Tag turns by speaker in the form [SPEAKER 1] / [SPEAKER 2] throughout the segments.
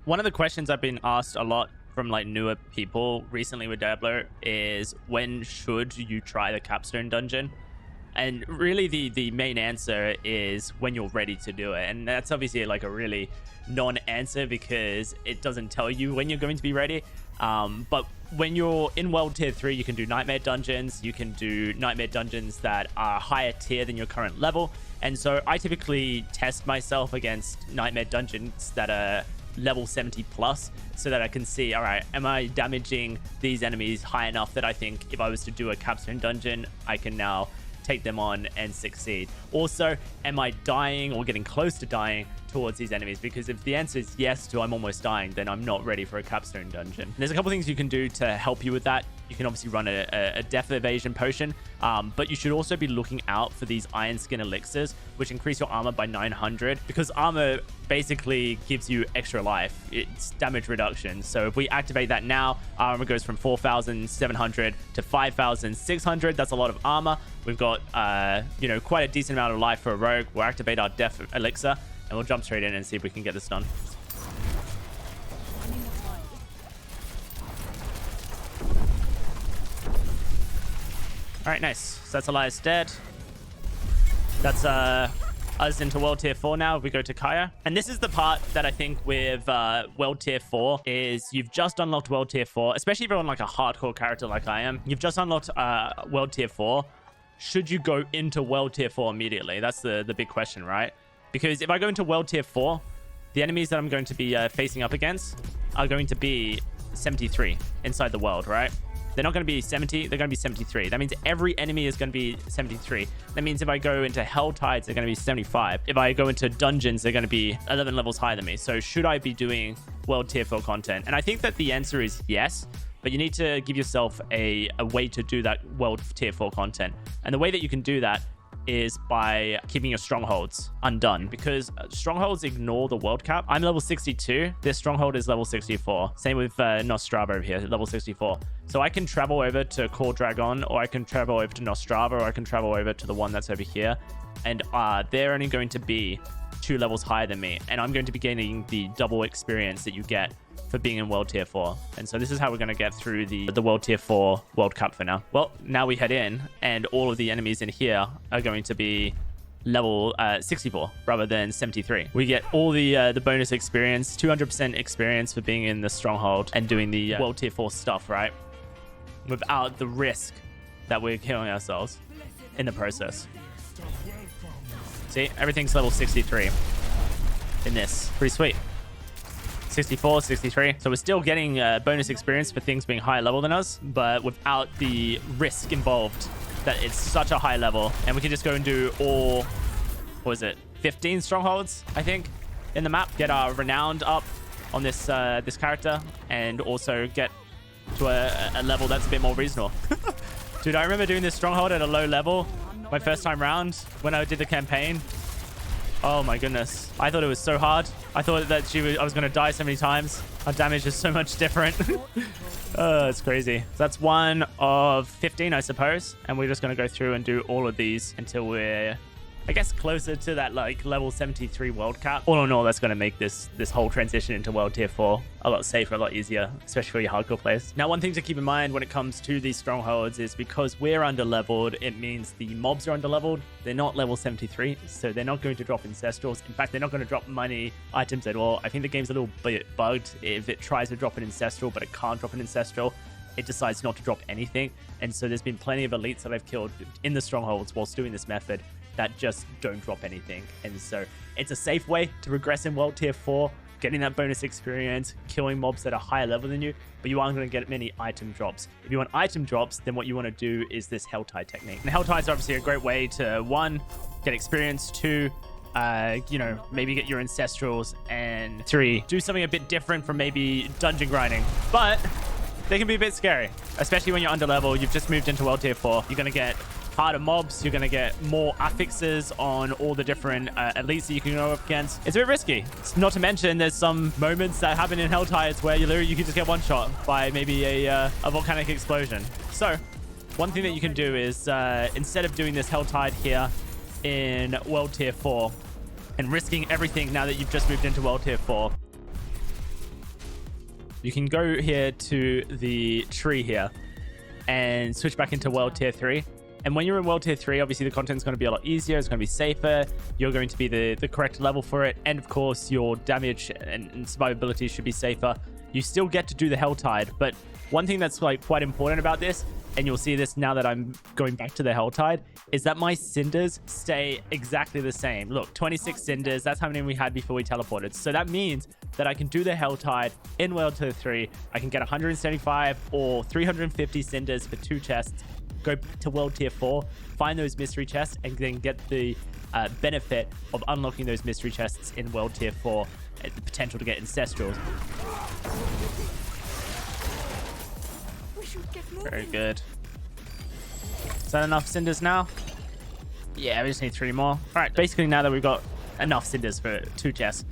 [SPEAKER 1] One of the questions I've been asked a lot from like newer people recently with Diablo is, when should you try the Capstone dungeon? And really the main answer is when you're ready to do it. And that's obviously like a really non-answer because it doesn't tell you when you're going to be ready. But when you're in World Tier 3, you can do Nightmare Dungeons. You can do Nightmare Dungeons that are higher tier than your current level. And so I typically test myself against Nightmare Dungeons that are level 70 plus, so that I can see, all right, am I damaging these enemies high enough that I think if I was to do a Capstone dungeon, I can now take them on and succeed. Also, am I dying or getting close to dying towards these enemies? Because if the answer is yes to I'm almost dying, then I'm not ready for a Capstone dungeon. And there's a couple things you can do to help you with that. You can obviously run a death evasion potion, but you should also be looking out for these iron skin elixirs, which increase your armor by 900, because armor basically gives you extra life. It's damage reduction. So if we activate that now, armor goes from 4,700 to 5,600. That's a lot of armor. We've got quite a decent amount of life for a rogue. We'll activate our death elixir and we'll jump straight in and see if we can get this done. All right, nice. So that's Elias dead. That's us into World Tier 4 now. We go to Kaya. And this is the part that I think with World Tier 4 is you've just unlocked World Tier 4, especially if you're on like a hardcore character like I am. You've just unlocked World Tier 4. Should you go into World Tier 4 immediately? That's the big question, right? Because if I go into World Tier 4, the enemies that I'm going to be facing up against are going to be 73 inside the world, right? They're not going to be 70, they're going to be 73. That means every enemy is going to be 73. That means if I go into Helltides, they're going to be 75. If I go into dungeons, they're going to be 11 levels higher than me. So should I be doing World Tier 4 content? And I think that the answer is yes, but you need to give yourself a way to do that World Tier 4 content. And the way that you can do that is by keeping your strongholds undone, because strongholds ignore the world cap. I'm level 62. This stronghold is level 64. Same with Nostrava over here, level 64. So I can travel over to Core Dragon, or I can travel over to Nostrava, or I can travel over to the one that's over here. And they're only going to be 2 levels higher than me. And I'm going to be gaining the double experience that you get for being in World Tier 4. And so this is how we're going to get through the World Tier 4 World Cup for now. Well, now we head in, and all of the enemies in here are going to be level 64 rather than 73. We get all the bonus experience, 200% experience for being in the Stronghold and doing the World Tier 4 stuff, right? Without the risk that we're killing ourselves in the process. See, everything's level 63 in this. Pretty sweet. 64, 63. So we're still getting bonus experience for things being higher level than us, but without the risk involved that it's such a high level. And we can just go and do all, what was it, 15 strongholds, I think, in the map. Get our renowned up on this this character, and also get to a level that's a bit more reasonable. Dude, I remember doing this stronghold at a low level my first time round when I did the campaign. Oh my goodness. I thought it was so hard. I thought that I was going to die so many times. Our damage is so much different. Oh, it's crazy. So that's one of 15, I suppose. And we're just going to go through and do all of these until we're, I guess, closer to that like level 73 world cap. All in all, that's going to make this whole transition into World Tier 4 a lot safer, a lot easier, especially for your hardcore players. Now, one thing to keep in mind when it comes to these strongholds is because we're under-leveled, it means the mobs are under-leveled. They're not level 73, so they're not going to drop Ancestrals. In fact, they're not going to drop many items at all. I think the game's a little bit bugged. If it tries to drop an Ancestral, but it can't drop an Ancestral, it decides not to drop anything. And so there's been plenty of elites that I've killed in the strongholds whilst doing this method that just don't drop anything. And so it's a safe way to progress in World Tier 4, getting that bonus experience, killing mobs that are higher level than you, but you aren't going to get many item drops. If you want item drops, then what you want to do is this Helltide technique. And Helltide's obviously a great way to, 1, get experience, 2, maybe get your Ancestrals, and 3, do something a bit different from maybe dungeon grinding. But they can be a bit scary, especially when you're under level. You've just moved into World Tier 4. You're going to get harder mobs. You're going to get more affixes on all the different elites that you can go up against. It's a bit risky. Not to mention, there's some moments that happen in Helltides where you can just get one shot by maybe a volcanic explosion. So one thing that you can do is instead of doing this Helltide here in World Tier 4 and risking everything now that you've just moved into World Tier 4, you can go here to the tree here and switch back into World Tier 3. And when you're in World Tier 3, obviously the content's going to be a lot easier. It's going to be safer. You're going to be the correct level for it. And of course, your damage and survivability should be safer. You still get to do the Helltide. But one thing that's like quite important about this, and you'll see this now that I'm going back to the Helltide, is that my cinders stay exactly the same. Look, 26 cinders. That's how many we had before we teleported. So that means that I can do the Helltide in World Tier 3. I can get 175 or 350 cinders for 2 chests. Go back to World Tier 4, find those mystery chests, and then get the benefit of unlocking those mystery chests in World Tier 4. The potential to get Ancestrals. Very good. Is that enough cinders now? Yeah, we just need 3 more. All right, basically now that we've got enough cinders for 2 chests,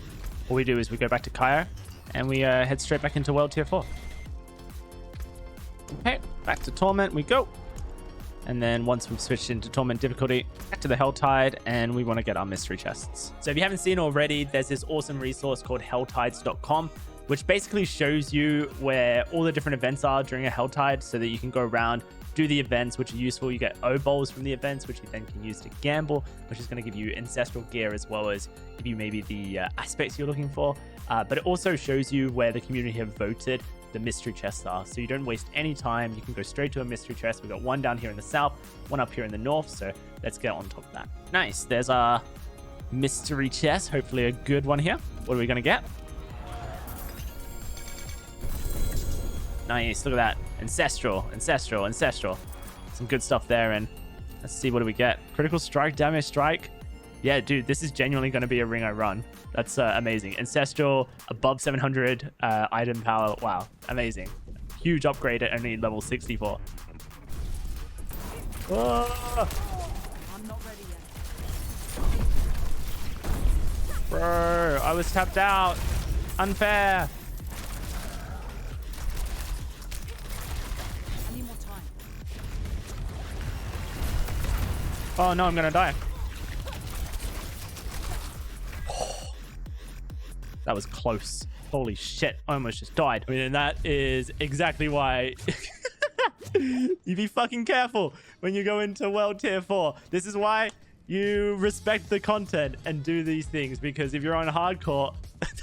[SPEAKER 1] all we do is we go back to Kaya and we head straight back into World Tier 4. Okay, back to Torment we go. And then once we've switched into Torment difficulty, back to the Helltide, and we want to get our mystery chests. So if you haven't seen already, there's this awesome resource called helltides.com, which basically shows you where all the different events are during a Helltide so that you can go around, do the events, which are useful. You get Obols from the events, which you then can use to gamble, which is going to give you Ancestral Gear as well as give you maybe the aspects you're looking for. But it also shows you where the community have voted the mystery chests are, so you don't waste any time. You can go straight to a mystery chest. We've got one down here in the south, one up here in the north, so let's get on top of that. Nice. There's our mystery chest, hopefully a good one here. What are we gonna get? Nice. Look at that. Ancestral. Some good stuff there. And let's see, what do we get? Critical strike, damage strike. Yeah, dude, this is genuinely going to be a ring I run. That's amazing. Ancestral, above 700 item power. Wow, amazing. Huge upgrade at only level 64. Oh! I'm not ready yet. Bro, I was tapped out. Unfair. I need more time. Oh no, I'm going to die. That was close. Holy shit. I almost just died. I mean, and that is exactly why you be fucking careful when you go into World Tier 4. This is why you respect the content and do these things, because if you're on hardcore,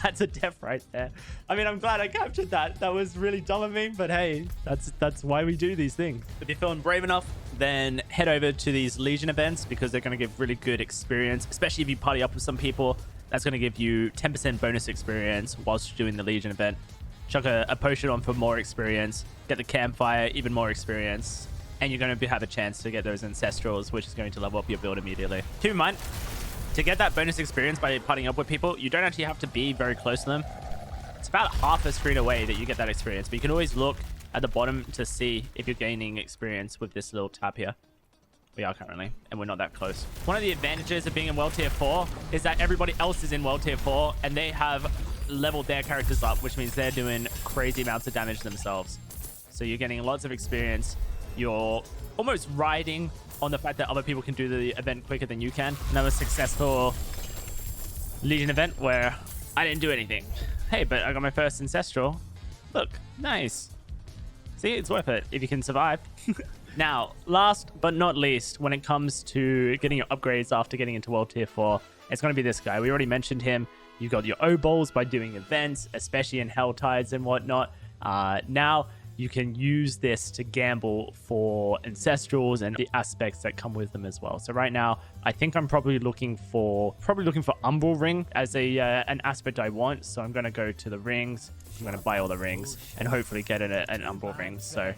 [SPEAKER 1] that's a death right there. I mean, I'm glad I captured that. That was really dumb of me, but hey, that's why we do these things. If you're feeling brave enough, then head over to these Legion events, because they're going to give really good experience, especially if you party up with some people. That's going to give you 10% bonus experience whilst doing the Legion event. Chuck a potion on for more experience. Get the campfire, even more experience. And you're going to have a chance to get those Ancestrals, which is going to level up your build immediately. Keep in mind, to get that bonus experience by partying up with people, you don't actually have to be very close to them. It's about half a screen away that you get that experience. But you can always look at the bottom to see if you're gaining experience with this little tab here. We are currently, and we're not that close. One of the advantages of being in World Tier 4 is that everybody else is in World Tier 4, and they have leveled their characters up, which means they're doing crazy amounts of damage themselves. So you're getting lots of experience. You're almost riding on the fact that other people can do the event quicker than you can. Another successful Legion event where I didn't do anything. Hey, but I got my first Ancestral. Look, nice. See, it's worth it if you can survive. Now, last but not least, when it comes to getting your upgrades after getting into World Tier 4, it's going to be this guy. We already mentioned him. You've got your Obols by doing events, especially in Helltides and whatnot. Now, you can use this to gamble for Ancestrals and the aspects that come with them as well. So right now, I think I'm probably looking for Umbral Ring as an aspect I want. So I'm going to go to the rings. I'm going to buy all the rings and hopefully get an Umbral Ring. So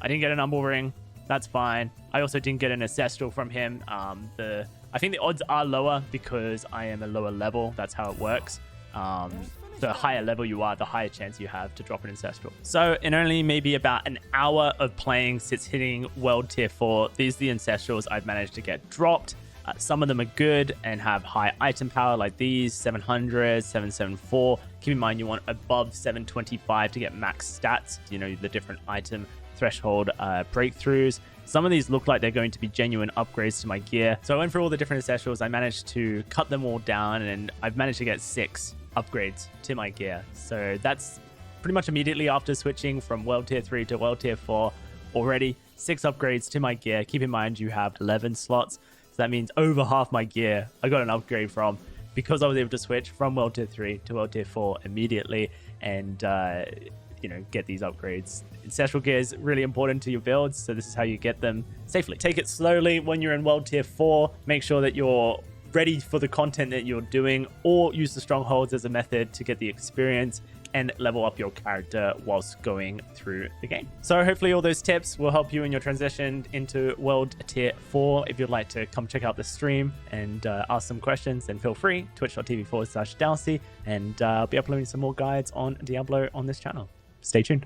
[SPEAKER 1] I didn't get an Umbral Ring. That's fine. I also didn't get an Ancestral from him. I think the odds are lower because I am a lower level. That's how it works. The higher level you are, the higher chance you have to drop an Ancestral. So in only maybe about an hour of playing since hitting World Tier 4, these are the Ancestrals I've managed to get dropped. Some of them are good and have high item power like these, 700, 774. Keep in mind you want above 725 to get max stats, you know, the different item threshold breakthroughs. Some of these look like they're going to be genuine upgrades to my gear. So I went through all the different Ancestrals. I managed to cut them all down and I've managed to get 6 upgrades to my gear. So that's pretty much immediately after switching from World Tier 3 to World Tier 4 already. 6 upgrades to my gear. Keep in mind you have 11 slots. So that means over half my gear I got an upgrade from, because I was able to switch from World Tier 3 to World Tier 4 immediately and, get these upgrades. Ancestral Gear is really important to your builds, so this is how you get them safely. Take it slowly when you're in World Tier 4. Make sure that you're ready for the content that you're doing, or use the Strongholds as a method to get the experience and level up your character whilst going through the game. So hopefully all those tips will help you in your transition into World Tier 4. If you'd like to come check out the stream and ask some questions, then feel free, twitch.tv/DOWSEY, and I'll be uploading some more guides on Diablo on this channel. Stay tuned.